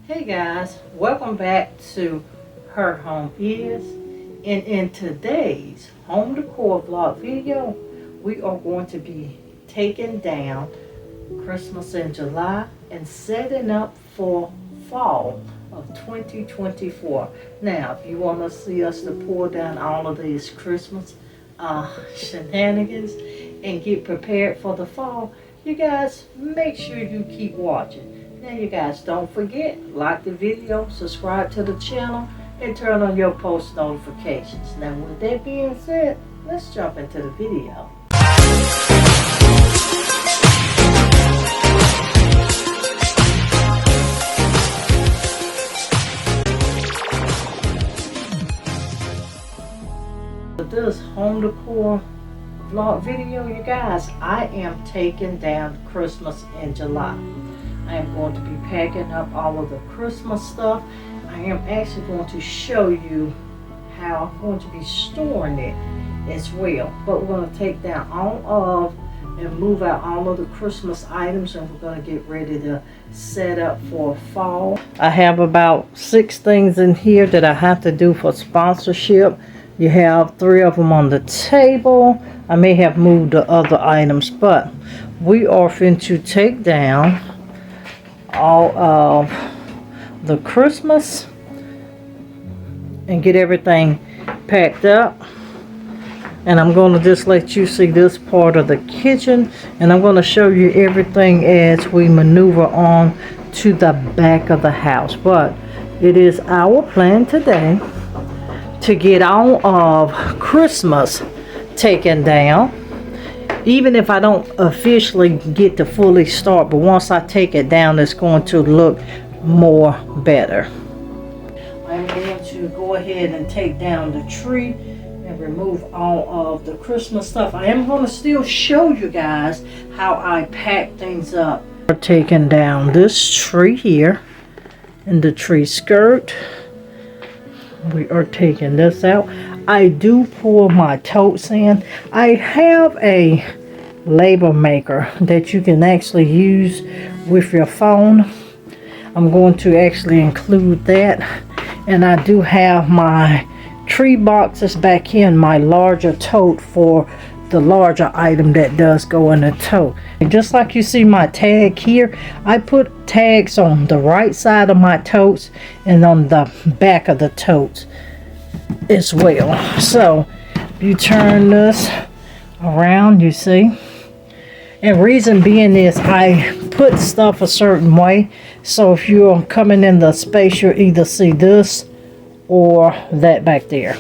Hey guys, welcome back to Her Home Is. And in today's home decor vlog video, we are going to be taking down Christmas in July and setting up for fall of 2024. Now, if you want to see us to pour down all of these Christmas shenanigans and get prepared for the fall, you guys make sure you keep watching. Now you guys don't forget, like the video, subscribe to the channel, and turn on your post notifications. Now with that being said, let's jump into the video. For this home decor vlog video, you guys, I am taking down Christmas in July. I am going to be packing up all of the Christmas stuff. I am actually going to show you how I'm going to be storing it as well. But we're going to take down all of and move out all of the Christmas items, and we're going to get ready to set up for fall. I have about 6 things in here that I have to do for sponsorship. You have 3 of them on the table. I may have moved the other items, but we are going to take down all of the Christmas and get everything packed up. And I'm going to just let you see this part of the kitchen, and I'm going to show you everything as we maneuver on to the back of the house. But it is our plan today to get all of Christmas taken down. Even if I don't officially get to fully start, but once I take it down, it's going to look more better. I'm going to go ahead and take down the tree and remove all of the Christmas stuff. I am going to still show you guys how I pack things up. We're taking down this tree here and the tree skirt. We are taking this out. I do pour my totes in. I have a label maker that you can actually use with your phone. I'm going to actually include that. And I do have my tree boxes back here in my larger tote for the larger item that does go in the tote. And just like you see my tag here, I put tags on the right side of my totes and on the back of the totes as well. So if you turn this around, you see, and reason being is I put stuff a certain way, so if you're coming in the space, you'll either see this or that back there.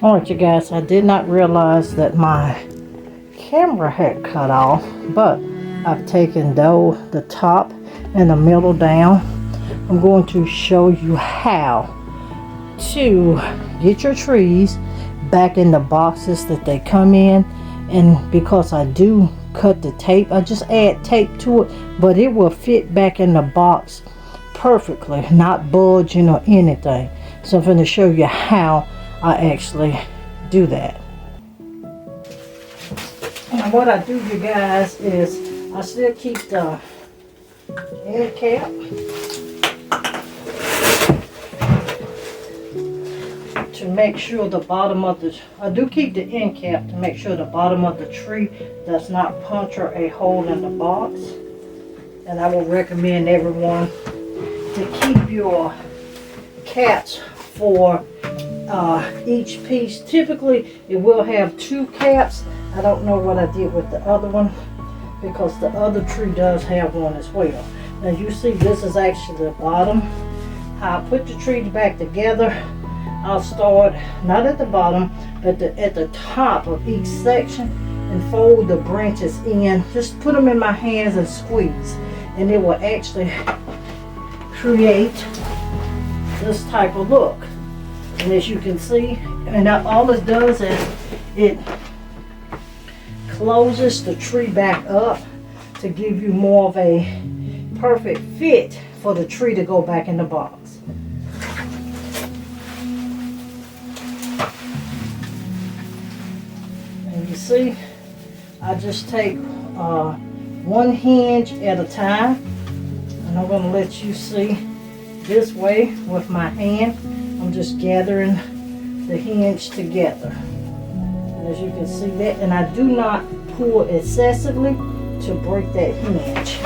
Alright, you guys, I did not realize that my camera had cut off, but I've taken the top and the middle down. I'm going to show you how to get your trees back in the boxes that they come in. And because I do cut the tape, I just add tape to it, but it will fit back in the box perfectly, not budging or anything. So I'm going to show you how I actually do that. And what I do, you guys, is I still keep the end cap to make sure the bottom of the, I do keep the end cap to make sure the bottom of the tree does not puncture a hole in the box. And I will recommend everyone to keep your caps for each piece. Typically it will have 2 caps. I don't know what I did with the other one, because the other tree does have one as well. Now you see this is actually the bottom. How I put the tree back together, I'll start not at the bottom but at the top of each section and fold the branches in. Just put them in my hands and squeeze, and it will actually create this type of look. And as you can see, and all it does is it closes the tree back up to give you more of a perfect fit for the tree to go back in the box. And you see, I just take one hinge at a time, and I'm going to let you see this way with my hand. I'm just gathering the hinge together. And as you can see that, and I do not pull excessively to break that hinge.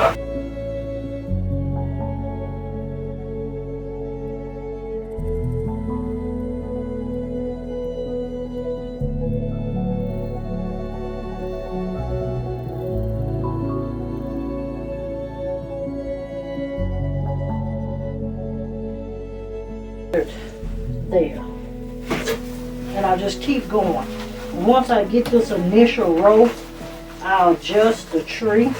There. And I'll just keep going. Once I get this initial row, I'll adjust the tree